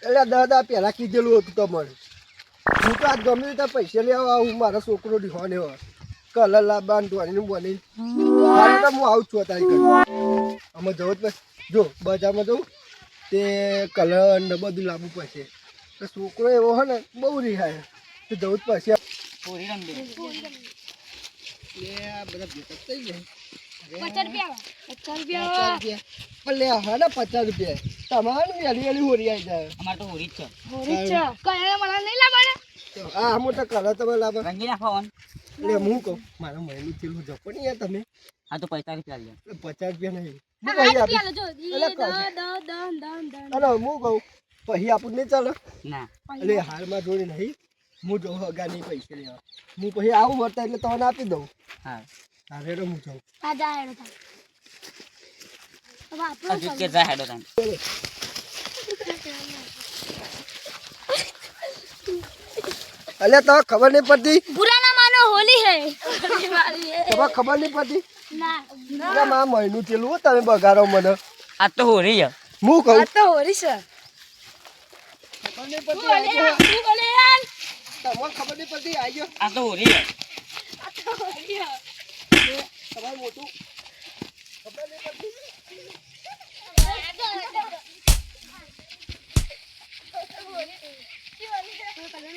એટલે દાદા પહેલા કીધેલું હતું તમારે હું તો આજ ગમે રીતે પૈસા લેવા આવું મારા છોકરો ડીહોને હોય કલર લાવવાનું ધોરીને બની હાલ તો હું આવું છું તારી કરી અમે જવું જ જો બજારમાં જવું તે કલર ને બધું લાવવું પડશે તો છોકરો એવો હોય ને બહુ રિહાય તો જવું જ પડશે બધા ભેગા થઈ જાય 50 રૂપિયા પણ લે હા ને 50 રૂપિયા તમારે વેલી વેલી હોરી આવી જાય અમાર તો હોરી જ છે કયા મને નહીં લાવવાના હા મોટા કલર તમે લાવો રંગી નાખો એટલે હું કહું મારા મહિનું થયેલું જપો નહીં યાર તમે આ તો 45 રૂપિયા લે 50 રૂપિયા નહીં જો અરે હું કહું પછી આપણું નહીં ચાલે ના એટલે હાલમાં જોડે નહીં હું જો હગા નહીં પૈસા લેવા હું પછી આવું મળતા એટલે તમને આપી દઉં હા હા રેડો હું જાઉં આ જા હેડો તા હવે આપણો હજુ કે જા હેડો તાન અલ્યા તમે ખબર નહીં પડતી बुरा ना मानो होली है होली वाली है તમે ખબર નહીં પડતી ना એટલે મારા મહિનું થયેલું હો તમે બગાડો મને આ તો હોરી છે હું કહું तो होली से ખબર નહીં પડતી આવી જાઓ. बोले यार તમને ખબર નહીં પડતી આવી જાઓ. આ તો હોરી છે તમારું મોટું ખબર નહીં પડતી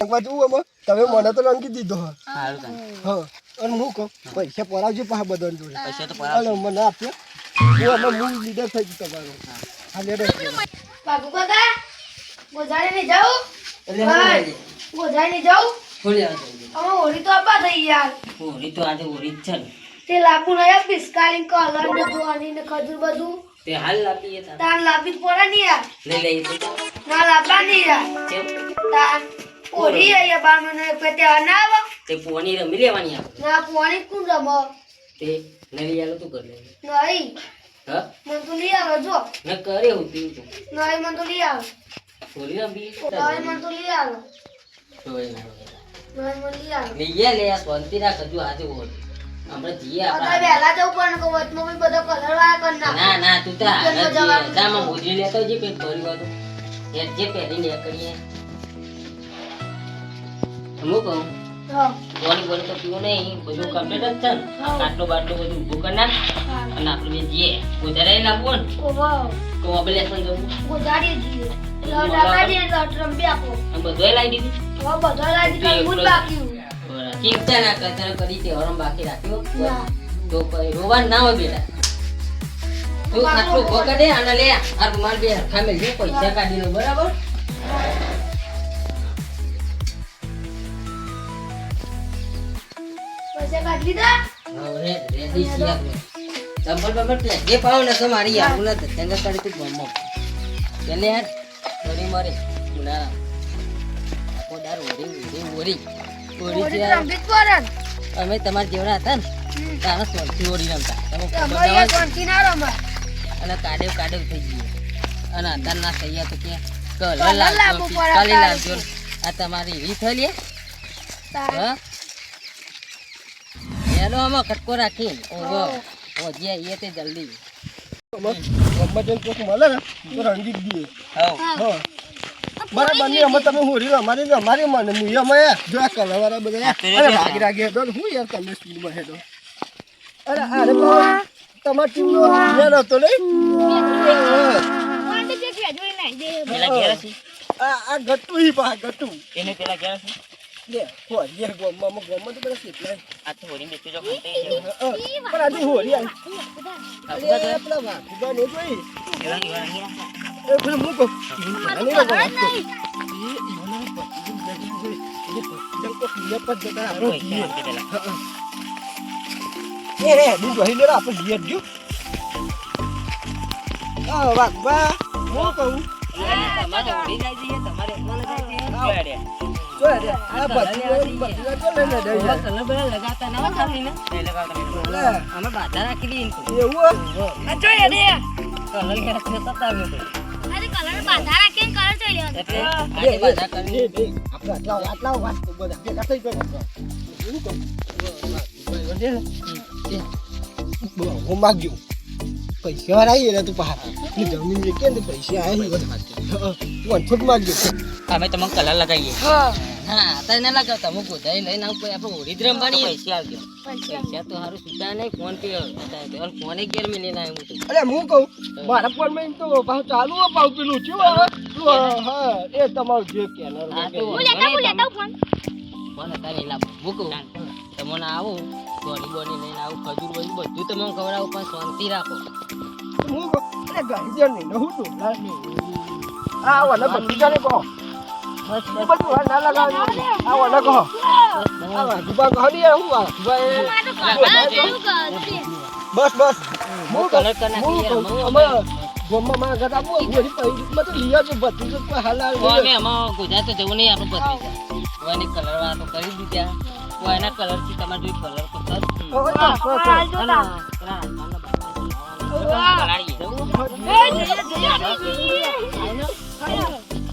રંગવા જવું એમાં તમે મને તો રંગી દીધો હા સારું તાન હા અને હું કહું પૈસા પડાવજો પાછા બધાને જોડે પૈસા તો અને પડાવ મને આપજો હું આમાં હું લીડર થઈ ગયું તમારો હા લેડો बाबू काका गोजारे नहीं जाओ એટલે भाई गोजारे नहीं जाओ હોલી આવે हम होली तो अब्बा થઈ यार હોરી તો આજે હોરી જ છે ને તે લાપુ નયા પિસ્કાલી કલર ને દોવાની ને ખજૂર બધું તે હાલ લાપીએ તાન તાન લાપી પડે ની યાર લઈ લઈએ તો ના લાપા ની યાર ચેપ તાન ઓરી આયા બા મને પેતે અનાવ તે પોની રમી લેવાની આ ના પોણી કું રમો તે નરી આલો તું કર લે નહીં હા મન તો લઈ આવો જો ન કરે હું પીવું તું નહીં મન તો લઈ આવો હોરી રમી નહીં મન તો લઈ આવો તોય ના નહીં મન લઈ આવો લઈએ લે આ શાંતિ રાખ હજુ આજે હોરી હમણાં જઈએ અત્યારે આપણે વહેલા જવું પણ કહો વચમાં બધો કલર વાળા કરી નાખો ના ના તું તા weekend માં જવાનું. જામાં મોજી લેતો જે પેટ ભરી વાતો એ જે પહેરીને એ કરીએ હું કહું હા બોલી બોલી તો પીવું નહીં બધું કમ્પ્લીટ જ છે ને આ કાટલો બાટલો બધું ઊભું કરી નાખ અને આપણે બે જઈએ વધારે લાવવું ને ઓહો તો ઓબ્લેશન જવું ગોજારી જીએ લડ આપાડી લડ રંબી આપો અને બધું લાવી દીધું હવે બધો લાજી કરવું જ બાકી ચિંતા ના કરતા કરી તહેવારો બાકી રાખ્યો ના તો કોઈ રોવાનું ના હોય બેટા તું આટલું પકડે અને લે આ રૂમાલ બે હરખા મેળવી પૈસા કાઢી લો બરાબર પૈસા કાઢી લીધા હવે રેડી છીએ આપણે ચંપલ બંપલ પ્લેગે પાવ ને તો મારી આવું ના ધંધા કરી તું ગમો એટલે યાર થોડી મારે ઉનાળા આખો દાર ઓરી ઓરી તો રંબી જ પડે ને. અમે તમારા જેવડા હતા ને તારા સોલથી ઓરી રમતા તમે અમારે યાર કોણથી ના રમે અને કાઢેવ થઈ ગયું અને અત્યાર ના થયા તો કે કલર કલર લાવજો લાવવું પડે પિસ્તાલી તારે. લાવજો આ તમારી એવી થયેલી તારે. હા એનો આમાં કટકો રાખી ઓહો ઓજે એ તે જલ્દી ગમત જેમ કોક મળે ને તો રંગી જ દઈએ હાઉ હા બરાબર નહીં અમે તમે હોરી અમારી મને હું અમે જો આ કલર વાળા બધા અરે રાગી રાગી હેડો ને હું યાર તમે સ્કૂલમાં હેડો અરે અરે તમારી ટીમનો યાર હતો નહીં કોણથી જે ભેજોડી નાખી દે. પેલા ઘેર છે આ ગટ્ટુ હી પા ગટ્ટુ એને પેલા ઘેર છે લે હોરી યાર ગમમાં તો બધા કેટલા આ તો હોરી બેચો જો ખાતે પણ આજે હોરી આવી અરે પેલા વાઘુબા નો જોઈ એ પેલા હું કહું આની ના વાત તો તમારે હોરી જાય છે તમારે એકલો જાય છે કલર બલર લગાતા ના હોય ખાલી ને નહીં લગાવતા અમે બાધા રાખી દઈએ આ જોઈએ રે. કલર ઘેર થતા આવ્યો તો અરે કલર બાધા રાખીને કલર જોઈ લેવાનો. એટલે આજે બાધા કરી આટલા વાત બધા ભેગા થઈ ગયો હું માગ્યું પૈસા વાળા આવી તું પહાડ જમીન વેચે ને પૈસા આવી વંશો જ માગજો અમે તમને કલર લગાવીએ હા હા અત્યારે ના લગાવતા હું ગોધાઈ લઈને આવું કોઈ આપણે હોળી જ રમવાની પૈસા આવજો પૈસા તો સારું છૂટા નહીં ફોન પે ફોને ઘેર મેં લઈને આવ્યું હતું અરે હું કહું મારા ફોનમાં એમ તો પાછું ચાલુ હો પાછું પેલું શું હા એ તમારું જે કેનર હા તો ફોન અત્યારે લાવો મૂકું તમને આવું બોની બોની લઈને આવું ખજૂર બધું બધું તમને ખવડાવું પણ શાંતિ રાખો હું કહું અરે ગાડી નહીં હું તો આ વાલા બધું ચાલે કહો એ બધું વાર ના લગાવવાનું આ વાલા કહો આ વાઘુબા કહો ને હું બસ બસ હું કલર કરી નાખીએ અમે ગોમમાં માં ગતા બહુ ગોરી પૈમાં તો લીયા છે બત્તી તો કોઈ હાલાલ અમે આમાં ગુજરાત તો જવું નહીં આપણે બત્રીસ કોઈને કલર વાળા તો કરી દીધા કોઈના કલર થી તમારે જોઈ કલર તો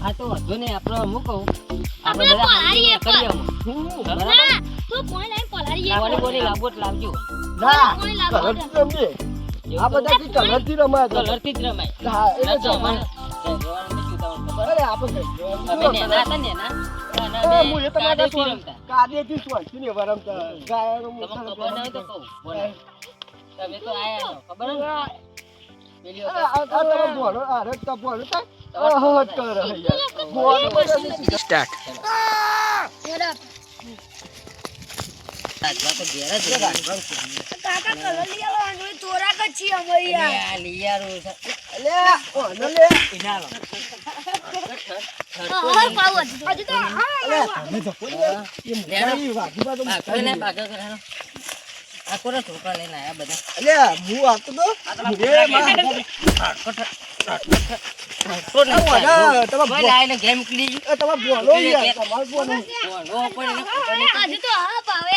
હા તો વાંધો નહીં આપણે હું કહું આપણે બધા બોલી લાવવો જ લાવજો ના કલર થી રમીએ આ બધા થી કલર થી રમાય કલર થી જ રમાય હા એટલે તો અમારે અરે આપણે અમે નેના હતા નેના હું એ તમારા કાદેથી સ્વાંચી ને વરમતા ગાયનો તમને ખબર ના હોય તો કહું બોલો તમે તો આયા ખબર ને પેલી આ તમે બોલો આ રસ્તા બોલો તા હદ કર યાર બોલો બધા સ્ટાર્ટ આજવા તો ઘેર જ કાકા કલર લઈ આવો આનો તોરા કચ્છી અમારી યાર આ લીયારો છે લે ઓનો લે ઇનાલો હા પાવ હજુ તો લે તમે તો કોઈ એ મોરી વાગીબા તો બાગને બાગો કરાનો આ કોરા છોકરા લઈને આયા બધા લે હું આપતો તો એ માં કોઈ લાઈને ગેમ કીધી તમે બોલો યાર તમાર બોલો બોલો પણ હજુ તો હા પાવે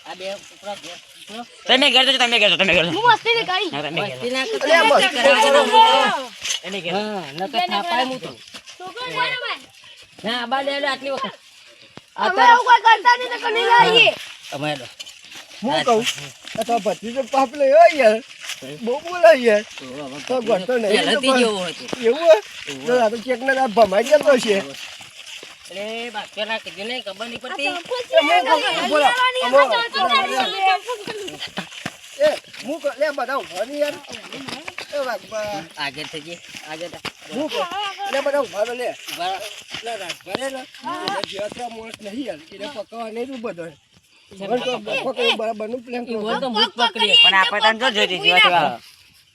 આ બે છોકરા ઘેર તમે કરજો તમે કરજો હું મસ્તી ની કરી મસ્તી ના અરે એને ઘેર હા નકર થાપાય હું તો છોકરો કોને ભાઈ ના આબા લેલો આટલી વખત અમે એવું કોઈ કરતા નહીં તો કની લાવીએ અમારે હું કહું તો ભત્રીજો પાપ લે યાર બહુ બોલા યાર તો ગણતો નહીં પહેલાથી જેવો હતો એવું તો આ તો ચેક ના ભમાઈ જતો છે અરે બાપેલા કીધું નહીં ખબર નહીં પડતી એ હું લે બધા ઉભા નહીં યાર એ વાગબા આગળ થઈ ગઈ આગળ હું લે બધા ઉભા લે ઉભા લે રાખવાને ને જેવા મોસ નહીં યાર એને પકવા નહીં તું બધો બરાબર નું પ્લાન કરો બોલ તો મુક પકડી પણ આપણે તને જો જોઈતી જીવા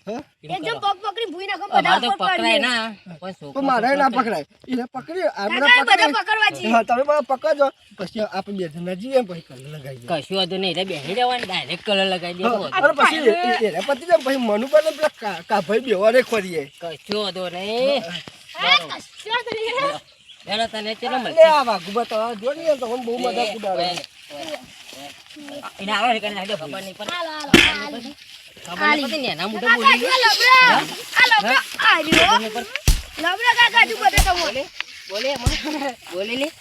તો એકદમ પગ પકડી ભૂઈ નાખો અમાર તો બધા પકડાય ના પણ તો છોકરો મારે ના પકડાય એને પકડી આ કાકા બધા બધા પકડવા છે હા તમે બધા પકડજો પછી આપણે બે જણા જઈએ પછી કલર લગાવીએ કશું હતું નહીં એટલે બેસી રહેવાનું ડાયરેક્ટ કલર લગાવી દેવો અને પછી એને પતિ જાય પછી મનુભાઈ પેલા કાભાઈ બેવારે ખોરીએ કશું હતું નહીં એનો તને ચલો લે આ વાઘુબા તો જો ને યાર તમને બહુ મજા કુડાડે એને આવે કરીને ખબર નહીં પડે હાલો હાલો ખબર નહીં પડતી ને એના મોઢે બોલી ગયો લબડા આર્યો લબડા કાકા તું બધા તો બોલે બોલે બોલે લે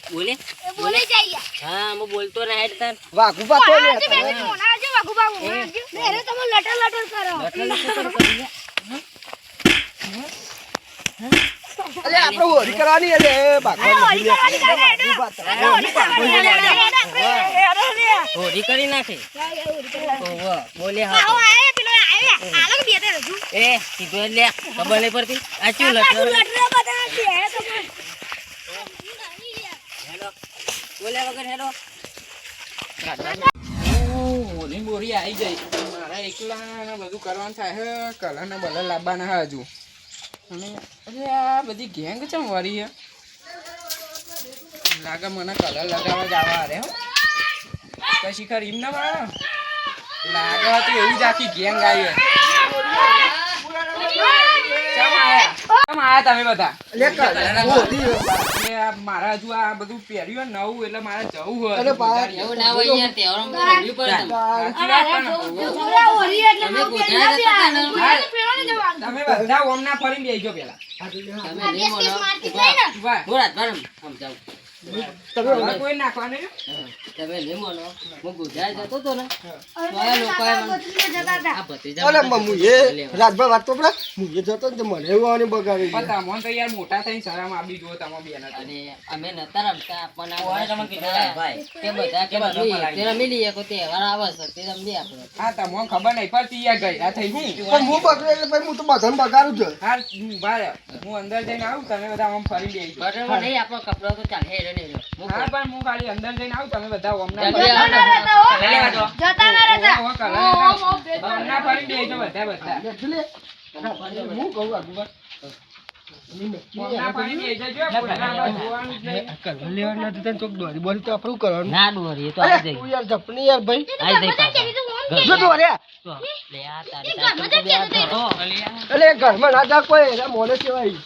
બોલે બોલે જાય હા હું બોલતો ના હેડ તાર વાઘુબા તો ને આજે બે મોના આજે વાગુબા મોના મેરે તમે લટર લટર કરો અરે આપણે હોરી કરવાની એટલે હોરી કરી નાખે ઓહો બોલે હા આવો આય પેલો આય આલો કે બેતે રજુ એ સીધો લે ખબર નહીં પડતી આ ચું લટર લટર લટર બધા છે તમે હેલો બોલે વગર હેલો હોલી બોરી આવી ગઈ મારા એકલા બધું કરવાનું થાય હે કલર ને બલર લાવવાના હે હજુ અને અરે આ બધી ગેંગ છે વરી હે લાગે મને કલર લગાવવા જ આવા રે હો કશી ખરી એમ ના મારા લાગે તો એવું જ આખી ગેંગ આવી હે ચમ આયા તમે બધા એટલે આ મારા હજુ આ બધું પહેર્યું હોય નવું એટલે મારે જવું હોય અરે બા, એવું ના હોય યાર તહેવારમાં બોલવી પડે પૂરા ઓરી એટલે તમે નો ગુજરાત હતા ને પેલો ને જવાનું તમે બધા ઓમના ફરીને બેસજો પેલા તમે નહીં બોલો ઉભા. બોરાત બરમ સમજાવ તમે હવે કોઈ નાખવાનું નહીં. તમે નહીં માનો, હું ગુજરાત જતો હતો ને અરે તો આ લોકોએ કાકા મને- ગોતીને જતા હતા. આ ભત્રીજા અરે બધા મમ્મી એ રાજભા વાત તો પડે હું એ જતો ને તો મને એવું આને બગાડી પણ દીધું. તમોન તો યાર મોટા થઈને શરમ આપી જુઓ તમે બેને તો. અને અમે નતા રમતા પણ આ કે બધા કે રમી- તે રમી લઈએ કોઈ તહેવાર આવે છે તે રમીએ આપણે. હા તમોન ખબર નહીં પડતી યાર ગયડા થઈ હું પણ હું બગડે એટલે ભાઈ હું તો બધાને બગાડું છું. હા ભાઈ હું અંદર જઈને આવું તમે બધા આમ ફરી બેસી બરાબર નહીં, આપણો કપડો તો ચાલે હેરો ને હેરો. હું હા પણ હું ખાલી અંદર જઈને આવું તમે બધા ઓમના જલ્દી જતા ના રહેતા હો. જતા ના રહેતા. ઓમના ફરી બેસજો બધા બધા એટલે હું કહું આગળ ઓમના ફરી બેસજો પોતાના જોવાનું જ નહીં. કલર લેવાના હતા ને ચોક દોરી બોરી તો આપણું કરવાનું. ના ડોરી, એ તો અરે આવી તું જઈ. યાર જપની યાર ભાઈ આવી જઈ બધા પાછો. કેવી તો હું જો દોર્યા તો લે આ તારી એ ઘરમાં સાચું જ તો બે જતો હાથ હતો. ધરો. એટલે એ ઘરમાં ના જા કોઈ એના મોને કેવાય.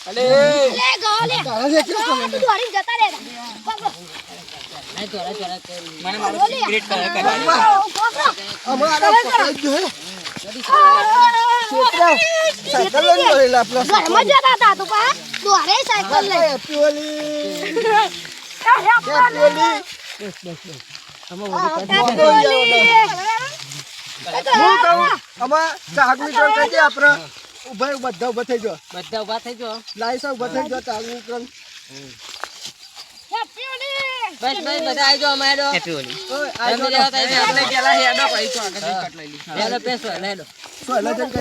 અલે લે ગો લે. તારા જે કેવું આ બધું હરીને જતા રહેતા. પકડો. નહીં, ચોરા ચોરા કરી. મને મારો સિક્રેટ કલર કરવાનો પકડો. અમારા પકડાઈ જ જોઈએ. છોકરા સાયકલ લઈને દોરેલા આપણા ઘરમાં જતા હતા તો પા દોરે સાયકલ લઈ. Happy Holi happy Holi. Happy Holi. હું કહું આમાં ચાક મીટર કહી દે આપણે ઉભા બધા ઉભા થઈ જાઓ. બધા ઉભા થઈ જાઓ. લાઈસા ઉભા થઈ જાઓ ચાક મીટર. હેપી હોલી. બસ બસ બધા આવી જાઓ, અમે હેડો. ઓય આ તમે રહેવા તો આવી જાઓ. આપણે પેલા હેડો પછી તો આગળ કટ લઈ લઈશું હેડો, પેસો હેડો. સોયલા જણ